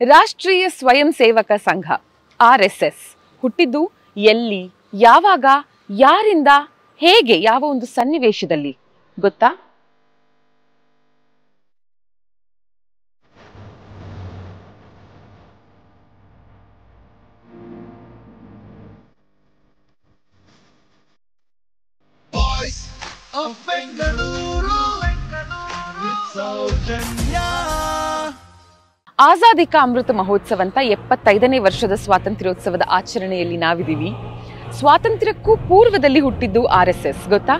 ರಾಷ್ಟ್ರೀಯ ಸ್ವಯಂ ಸೇವಕ ಸಂಘ RSS ಹುಟ್ಟಿದ್ದು ಎಲ್ಲಿ, ಯಾವಾಗ, ಯಾರಿಂದ, ಹೇಗೆ, ಯಾವ ಒಂದು ಸನ್ನಿವೇಶದಲ್ಲಿ ಗೊತ್ತಾ? ಆಜಾದಿ ಕಾ ಅಮೃತ ಮಹೋತ್ಸವ ಅಂತ 75ನೇ ವರ್ಷದ ಸ್ವಾತಂತ್ರ್ಯೋತ್ಸವದ ಆಚರಣೆಯಲ್ಲಿ ನಾವಿದ್ದೀವಿ. ಸ್ವಾತಂತ್ರ್ಯಕ್ಕೂ ಪೂರ್ವದಲ್ಲಿ ಹುಟ್ಟಿದ್ದು RSS ಗೊತ್ತಾ?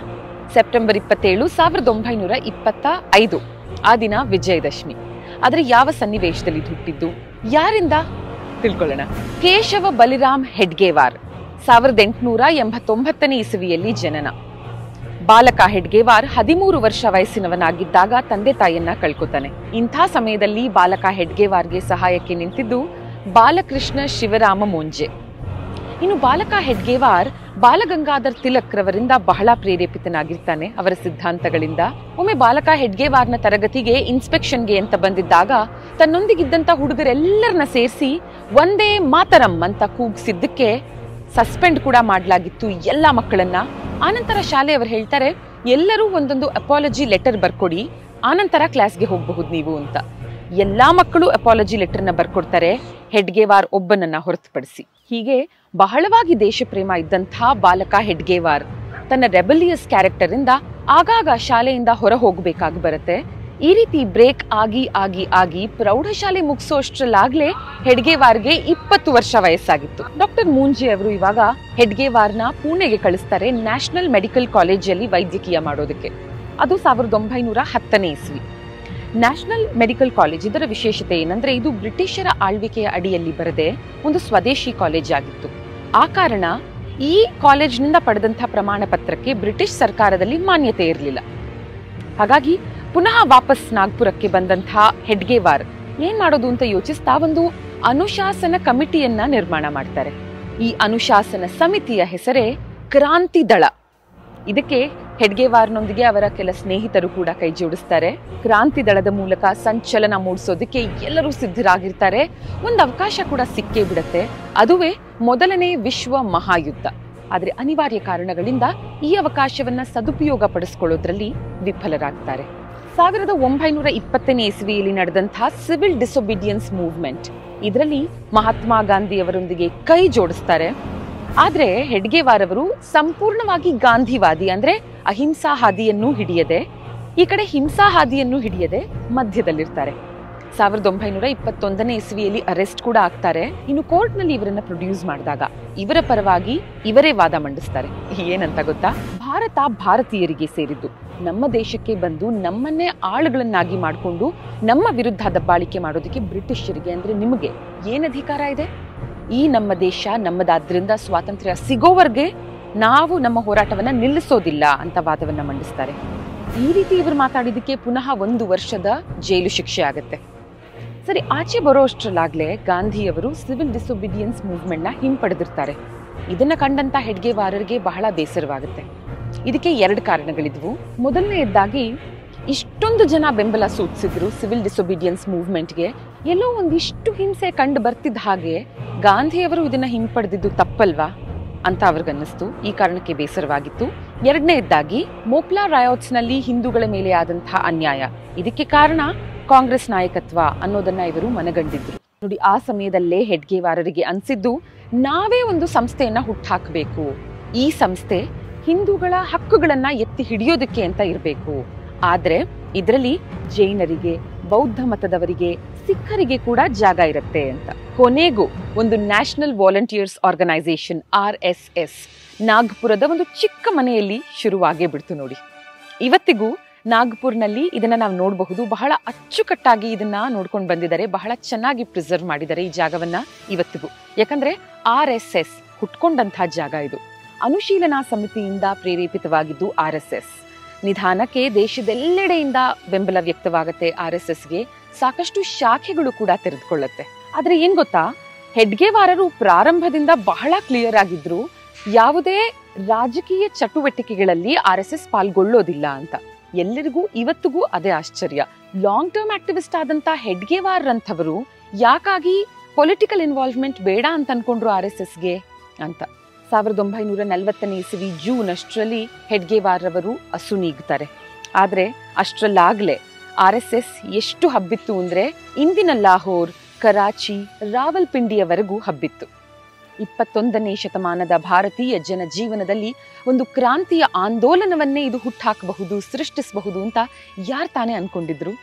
ಸೆಪ್ಟೆಂಬರ್ 27, 1925 ಆ ದಿನ ವಿಜಯದಶಮಿ. ಆದರೆ ಯಾವ ಸನ್ನಿವೇಶದಲ್ಲಿ ಹುಟ್ಟಿದ್ದು, ಯಾರಿಂದ ತಿಳ್ಕೊಳ್ಳೋಣ. ಕೇಶವ ಬಲಿರಾಮ್ ಹೆಡ್ಗೇವಾರ್ 1889ನೇ ಇಸವಿಯಲ್ಲಿ ಜನನ. ಬಾಲಕ ಹೆಡ್ಗೇವಾರ್ 13 ವರ್ಷ ವಯಸ್ಸಿನವನಾಗಿದ್ದಾಗ ತಂದೆ ತಾಯಿಯನ್ನ ಕಳ್ಕೊತಾನೆ. ಇಂಥ ಸಮಯದಲ್ಲಿ ಬಾಲಕ ಹೆಡ್ಗೇವಾರ್ಗೆ ಸಹಾಯಕ್ಕೆ ನಿಂತಿದ್ದು ಬಾಲಕೃಷ್ಣ ಶಿವರಾಮ ಮೋಂಜೆ. ಇನ್ನು ಬಾಲಕ ಹೆಡ್ಗೇವಾರ್ ಬಾಲಗಂಗಾಧರ್ ತಿಲಕ್ ರವರಿಂದ ಬಹಳ ಪ್ರೇರೇಪಿತನಾಗಿರ್ತಾನೆ, ಅವರ ಸಿದ್ಧಾಂತಗಳಿಂದ. ಒಮ್ಮೆ ಬಾಲಕ ಹೆಡ್ಗೇವಾರ್ನ ತರಗತಿಗೆ ಇನ್ಸ್ಪೆಕ್ಷನ್ಗೆ ಅಂತ ಬಂದಿದ್ದಾಗ ತನ್ನೊಂದಿಗಿದ್ದಂತ ಹುಡುಗರೆಲ್ಲರನ್ನ ಸೇರಿಸಿ ಒಂದೇ ಮಾತರಂ ಅಂತ ಕೂಗ್ಸಿದ್ದಕ್ಕೆ ಸಸ್ಪೆಂಡ್ ಕೂಡ ಮಾಡಲಾಗಿತ್ತು ಎಲ್ಲ ಮಕ್ಕಳನ್ನ. ಆನಂತರ ಶಾಲೆಯವರು ಹೇಳ್ತಾರೆ, ಎಲ್ಲರೂ ಒಂದೊಂದು ಅಪಾಲಜಿ ಲೆಟರ್ ಬರ್ಕೊಡಿ, ಆನಂತರ ಕ್ಲಾಸ್ಗೆ ಹೋಗಬಹುದು ನೀವು ಅಂತ. ಎಲ್ಲಾ ಮಕ್ಕಳು ಅಪಾಲಜಿ ಲೆಟರ್ನ ಬರ್ಕೊಡ್ತಾರೆ, ಹೆಡ್ಗೇವಾರ್ ಒಬ್ಬನನ್ನ ಹೊರತುಪಡಿಸಿ. ಹೀಗೆ ಬಹಳವಾಗಿ ದೇಶ ಪ್ರೇಮ ಇದ್ದಂಥ ಬಾಲಕ ಹೆಡ್ಗೇವಾರ್ ತನ್ನ ರೆಬಲಿಯಸ್ ಕ್ಯಾರೆಕ್ಟರ್ ಇಂದ ಆಗಾಗ ಶಾಲೆಯಿಂದ ಹೊರ ಹೋಗಬೇಕಾಗಿ ಬರುತ್ತೆ. ಈ ರೀತಿ ಬ್ರೇಕ್ ಆಗಿ ಆಗಿ ಆಗಿ ಪ್ರೌಢಶಾಲೆ ಮುಗಿಸೋಷ್ಟ್ರಲ್ಲಾಗ್ಲೇ ಹೆಡ್ಗೇವಾರ್ಗೆ 20 ವರ್ಷ ವಯಸ್ಸಾಗಿತ್ತು. ಡಾಕ್ಟರ್ ಮೂಂಜೆ ಅವರು ಇವಾಗ ಹೆಡ್ಗೇವಾರ್ನ ಪುಣೆಗೆ ಕಳಿಸ್ತಾರೆ, ನ್ಯಾಷನಲ್ ಮೆಡಿಕಲ್ ಕಾಲೇಜಲ್ಲಿ ವೈದ್ಯಕೀಯ ಮಾಡೋದಕ್ಕೆ. ಅದು 1910ನೇ ಇಸ್ವಿ. ನ್ಯಾಷನಲ್ ಮೆಡಿಕಲ್ ಕಾಲೇಜ್, ಇದರ ವಿಶೇಷತೆ ಏನಂದ್ರೆ ಇದು ಬ್ರಿಟಿಷರ ಆಳ್ವಿಕೆಯ ಅಡಿಯಲ್ಲಿ ಬರದೆ ಒಂದು ಸ್ವದೇಶಿ ಕಾಲೇಜ್ ಆಗಿತ್ತು. ಆ ಕಾರಣ ಈ ಕಾಲೇಜ್ನಿಂದ ಪಡೆದಂಥ ಪ್ರಮಾಣ ಪತ್ರಕ್ಕೆ ಬ್ರಿಟಿಷ್ ಸರ್ಕಾರದಲ್ಲಿ ಮಾನ್ಯತೆ ಇರಲಿಲ್ಲ. ಹಾಗಾಗಿ ಪುನಃ ವಾಪಸ್ ನಾಗ್ಪುರಕ್ಕೆ ಬಂದಂಥ ಹೆಡ್ಗೇವಾರ್ ಏನ್ ಮಾಡೋದು ಅಂತ ಯೋಚಿಸ್ತಾ ಒಂದು ಅನುಶಾಸನ ಕಮಿಟಿಯನ್ನ ನಿರ್ಮಾಣ ಮಾಡ್ತಾರೆ. ಈ ಅನುಶಾಸನ ಸಮಿತಿಯ ಹೆಸರೇ ಕ್ರಾಂತಿ ದಳ. ಇದಕ್ಕೆ ಹೆಡ್ಗೇವಾರ್ನೊಂದಿಗೆ ಅವರ ಕೆಲ ಸ್ನೇಹಿತರು ಕೂಡ ಕೈ ಜೋಡಿಸ್ತಾರೆ. ಕ್ರಾಂತಿ ದಳದ ಮೂಲಕ ಸಂಚಲನ ಮೂಡಿಸೋದಕ್ಕೆ ಎಲ್ಲರೂ ಸಿದ್ಧರಾಗಿರ್ತಾರೆ. ಒಂದು ಅವಕಾಶ ಕೂಡ ಸಿಕ್ಕೇ ಬಿಡುತ್ತೆ, ಅದುವೇ ಮೊದಲನೇ ವಿಶ್ವ ಮಹಾಯುದ್ಧ. ಆದರೆ ಅನಿವಾರ್ಯ ಕಾರಣಗಳಿಂದ ಈ ಅವಕಾಶವನ್ನ ಸದುಪಯೋಗ ಪಡಿಸ್ಕೊಳ್ಳೋದ್ರಲ್ಲಿ ವಿಫಲರಾಗ್ತಾರೆ. 1920ನೇ ಇಸ್ವಿಯಲ್ಲಿ ನಡೆದಂತಹ ಸಿವಿಲ್ ಡಿಸೊಬಿಡಿಯನ್ಸ್ ಮೂವ್ಮೆಂಟ್, ಇದರಲ್ಲಿ ಮಹಾತ್ಮ ಗಾಂಧಿ ಅವರೊಂದಿಗೆ ಕೈ ಜೋಡಿಸ್ತಾರೆ. ಆದ್ರೆ ಹೆಡ್ಗೇವಾರ್ ಅವರು ಸಂಪೂರ್ಣವಾಗಿ ಗಾಂಧಿವಾದಿ, ಅಂದ್ರೆ ಅಹಿಂಸಾ ಹಾದಿಯನ್ನು ಹಿಡಿಯದೆ, ಈ ಕಡೆ ಹಿಂಸಾ ಹಾದಿಯನ್ನು ಹಿಡಿಯದೆ ಮಧ್ಯದಲ್ಲಿರ್ತಾರೆ. 1921ನೇ ಇಸ್ವಿಯಲ್ಲಿ ಅರೆಸ್ಟ್ ಕೂಡ ಆಗ್ತಾರೆ. ಇನ್ನು ಕೋರ್ಟ್ ನಲ್ಲಿ ಇವರನ್ನ ಪ್ರೊಡ್ಯೂಸ್ ಮಾಡಿದಾಗ ಇವರ ಪರವಾಗಿ ಇವರೇ ವಾದ ಮಂಡಿಸ್ತಾರೆ. ಏನಂತ ಗೊತ್ತಾ? ಭಾರತ ಭಾರತೀಯರಿಗೆ ಸೇರಿದ್ದು, ನಮ್ಮ ದೇಶಕ್ಕೆ ಬಂದು ನಮ್ಮನ್ನೇ ಆಳುಗಳನ್ನಾಗಿ ಮಾಡಿಕೊಂಡು ನಮ್ಮ ವಿರುದ್ಧ ದಬ್ಬಾಳಿಕೆ ಮಾಡೋದಕ್ಕೆ ಬ್ರಿಟಿಷರಿಗೆ, ಅಂದ್ರೆ ನಿಮಗೆ ಏನ್ ಅಧಿಕಾರ ಇದೆ? ಈ ನಮ್ಮ ದೇಶ ನಮ್ಮದಾದ್ರಿಂದ ಸ್ವಾತಂತ್ರ್ಯ ಸಿಗೋವರೆಗೆ ನಾವು ನಮ್ಮ ಹೋರಾಟವನ್ನ ನಿಲ್ಲಿಸೋದಿಲ್ಲ ಅಂತ ವಾದವನ್ನ ಮಂಡಿಸ್ತಾರೆ. ಈ ರೀತಿ ಇವರು ಮಾತಾಡಿದಕ್ಕೆ ಪುನಃ 1 ವರ್ಷದ ಜೈಲು ಶಿಕ್ಷೆ ಆಗುತ್ತೆ. ಸರಿ, ಆಚೆ ಬರೋಷ್ಟ್ರಲ್ಲಾಗ್ಲೇ ಗಾಂಧಿಯವರು ಸಿವಿಲ್ ಡಿಸೊಬಿಡಿಯನ್ಸ್ ಮೂವ್ಮೆಂಟ್ ನ ಹಿಂಪಡೆದಿರ್ತಾರೆ. ಇದನ್ನ ಕಂಡಂತ ಹೆಡ್ಗೇವಾರರಿಗೆ ಬಹಳ ಬೇಸರವಾಗುತ್ತೆ. ಇದಕ್ಕೆ 2 ಕಾರಣಗಳಿದ್ವು. ಮೊದಲನೆಯದಾಗಿ, ಇಷ್ಟೊಂದು ಜನ ಬೆಂಬಲ ಸೂಚಿಸಿದ್ರು ಸಿವಿಲ್ ಡಿಸೊಬಿಡಿಯನ್ಸ್ ಮೂವ್ಮೆಂಟ್ಗೆ, ಎಲ್ಲೋ ಒಂದಿಷ್ಟು ಹಿಂಸೆ ಕಂಡು ಬರ್ತಿದ್ದ ಹಾಗೆ ಗಾಂಧಿಯವರು ಇದನ್ನ ಹಿಂಪಡೆದಿದ್ದು ತಪ್ಪಲ್ವಾ ಅಂತ ಅವ್ರಿಗನ್ನಿಸ್ತು. ಈ ಕಾರಣಕ್ಕೆ ಬೇಸರವಾಗಿತ್ತು. 2ನೇದಾಗಿ, ಮೋಪ್ಲಾ ರಾಯೋಟ್ಸ್ ನಲ್ಲಿ ಹಿಂದೂಗಳ ಮೇಲೆ ಆದಂತಹ ಅನ್ಯಾಯ, ಇದಕ್ಕೆ ಕಾರಣ ಕಾಂಗ್ರೆಸ್ ನಾಯಕತ್ವ ಅನ್ನೋದನ್ನ ಇವರು ಮನಗಂಡಿದ್ರು. ನೋಡಿ, ಆ ಸಮಯದಲ್ಲೇ ಹೆಡ್ಗೇವಾರರಿಗೆ ಅನ್ಸಿದ್ದು, ನಾವೇ ಒಂದು ಸಂಸ್ಥೆಯನ್ನ ಹುಟ್ಟಾಕಬೇಕು, ಈ ಸಂಸ್ಥೆ ಹಿಂದೂಗಳ ಹಕ್ಕುಗಳನ್ನ ಎತ್ತಿ ಹಿಡಿಯೋದಕ್ಕೆ ಅಂತ ಇರಬೇಕು. ಆದ್ರೆ ಇದರಲ್ಲಿ ಜೈನರಿಗೆ, ಬೌದ್ಧ ಮತದವರಿಗೆ, ಸಿಖ್ಖರಿಗೆ ಕೂಡ ಜಾಗ ಇರುತ್ತೆ ಅಂತ. ಕೊನೆಗೂ ಒಂದು ನ್ಯಾಷನಲ್ ವಾಲಂಟಿಯರ್ಸ್ ಆರ್ಗನೈಸೇಷನ್ RSS ನಾಗ್ಪುರದ ಒಂದು ಚಿಕ್ಕ ಮನೆಯಲ್ಲಿ ಶುರುವಾಗೇ ಬಿಡ್ತು ನೋಡಿ. ಇವತ್ತಿಗೂ ನಾಗ್ಪುರ್ನಲ್ಲಿ ಇದನ್ನ ನಾವು ನೋಡಬಹುದು. ಬಹಳ ಅಚ್ಚುಕಟ್ಟಾಗಿ ಇದನ್ನ ನೋಡ್ಕೊಂಡು ಬಂದಿದ್ದಾರೆ, ಬಹಳ ಚೆನ್ನಾಗಿ ಪ್ರಿಸರ್ವ್ ಮಾಡಿದ್ದಾರೆ ಈ ಜಾಗವನ್ನ ಇವತ್ತಿಗೂ. ಯಾಕಂದ್ರೆ RSS ಹುಟ್ಕೊಂಡಂತಹ ಜಾಗ ಇದು. ಅನುಶೀಲನಾ ಸಮಿತಿಯಿಂದ ಪ್ರೇರೇಪಿತವಾಗಿದ್ದು RSS. ನಿಧಾನಕ್ಕೆ ದೇಶದೆಲ್ಲೆಡೆಯಿಂದ ಬೆಂಬಲ ವ್ಯಕ್ತವಾಗುತ್ತೆ RSSಗೆ. ಸಾಕಷ್ಟು ಶಾಖೆಗಳು ಕೂಡ ತೆರೆದುಕೊಳ್ಳುತ್ತೆ. ಆದ್ರೆ ಏನ್ ಗೊತ್ತಾ, ಹೆಡ್ಗೇವಾರರು ಪ್ರಾರಂಭದಿಂದ ಬಹಳ ಕ್ಲಿಯರ್ ಆಗಿದ್ರು, ಯಾವುದೇ ರಾಜಕೀಯ ಚಟುವಟಿಕೆಗಳಲ್ಲಿ RSS ಪಾಲ್ಗೊಳ್ಳೋದಿಲ್ಲ ಅಂತ. ಎಲ್ಲರಿಗೂ ಇವತ್ತಿಗೂ ಅದೇ ಆಶ್ಚರ್ಯ. ಲಾಂಗ್ ಟರ್ಮ್ ಆಕ್ಟಿವಿಸ್ಟ್ ಆದಂತ ಹೆಡ್ಗೇವಾರ್ ಅಂತವರು ಯಾಕಾಗಿ ಪೊಲಿಟಿಕಲ್ ಇನ್ವಾಲ್ವ್ಮೆಂಟ್ ಬೇಡ ಅಂತ ಅನ್ಕೊಂಡ್ರು RSSಗೆ ಅಂತ. 1940 ಇಸವಿ ಜೂನ್ ಅಷ್ಟರಲ್ಲಿ ಹೆಡ್ಗೇವಾರ್ ರವರು ಅಸುನೀಗ್ತಾರೆ. ಆದರೆ ಅಷ್ಟರಲ್ಲಾಗಲೇ RSS ಎಷ್ಟು ಹಬ್ಬಿತ್ತು ಅಂದರೆ ಇಂದಿನ ಲಾಹೋರ್, ಕರಾಚಿ, ರಾವಲ್ಪಿಂಡಿಯವರೆಗೂ ಹಬ್ಬಿತ್ತು. 21ನೇ ಶತಮಾನದ ಭಾರತೀಯ ಜನಜೀವನದಲ್ಲಿ ಒಂದು ಕ್ರಾಂತಿಯ ಆಂದೋಲನವನ್ನೇ ಇದು ಹುಟ್ಟಾಕಬಹುದು, ಸೃಷ್ಟಿಸಬಹುದು ಅಂತ ಯಾರು ತಾನೇ ಅನ್ಕೊಂಡಿದ್ರು?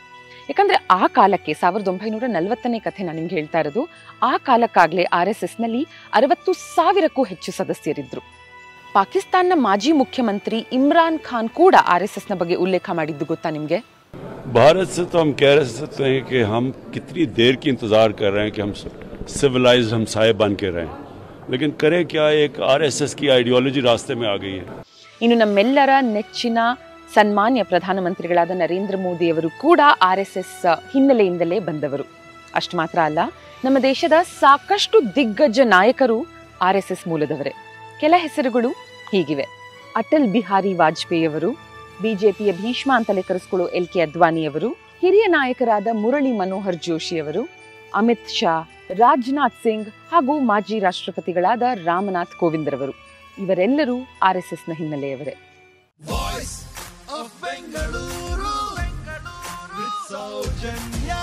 ಯಾಕಂದ್ರೆ ಆ ಕಾಲಕ್ಕೆ 1940ನೇ ಕಥೆ ನಾನು ನಿಮ್ಗೆ ಹೇಳ್ತಾ ಇರೋದು. ಆ ಕಾಲಕ್ಕಾಗಲೇ RSSನಲ್ಲಿ 60,000ಕ್ಕೂ ಹೆಚ್ಚು ಸದಸ್ಯರಿದ್ರು. ಪಾಕಿಸ್ತಾನ್ನ ಮಾಜಿ ಮುಖ್ಯಮಂತ್ರಿ ಇಮ್ರಾನ್ ಖಾನ್ ಕೂಡ RSSನ ಬಗ್ಗೆ ಉಲ್ಲೇಖ ಮಾಡಿದ್ದು ಗೊತ್ತಾ ನಿಮ್ಗೆ? भारत से तो हम कह सकते हैं कि हम कितनी देर की इंतज़ार कर रहे हैं कि हम सिविलाइज्ड हमसाये बन के रहें, लेकिन करें क्या, एक RSS की आइडियोलॉजी रास्ते में आ गई है. ಇನ್ನು ನಮ್ಮೆಲ್ಲರ ನೆಚ್ಚಿನ ಸನ್ಮಾನ್ಯ ಪ್ರಧಾನಮಂತ್ರಿಗಳಾದ ನರೇಂದ್ರ ಮೋದಿ ಅವರು ಕೂಡ RSS ಹಿನ್ನೆಲೆಯಿಂದಲೇ ಬಂದವರು. ಅಷ್ಟು ಮಾತ್ರ ಅಲ್ಲ, ನಮ್ಮ ದೇಶದ ಸಾಕಷ್ಟು ದಿಗ್ಗಜ ನಾಯಕರು RSS ಮೂಲದವರೇ. ಕೆಲ ಹೆಸರುಗಳು ಹೀಗಿವೆ: ಅಟಲ್ ಬಿಹಾರಿ ವಾಜಪೇಯಿ ಅವರು, ಬಿಜೆಪಿಯ ಭೀಷ್ಮ ಅಂತಲೇ ಕರೆಸಿಕೊಳ್ಳೋ LK ಅದ್ವಾನಿಯವರು, ಹಿರಿಯ ನಾಯಕರಾದ ಮುರಳಿ ಮನೋಹರ್ ಜೋಶಿ ಅವರು, ಅಮಿತ್ ಶಾ, ರಾಜನಾಥ್ ಸಿಂಗ್ ಹಾಗೂ ಮಾಜಿ ರಾಷ್ಟ್ರಪತಿಗಳಾದ ರಾಮನಾಥ್ ಕೋವಿಂದ್ ರವರು. ಇವರೆಲ್ಲರೂ RSSನ ಹಿನ್ನೆಲೆಯವರೇ. Voice of Bengaluru, with Saujanya.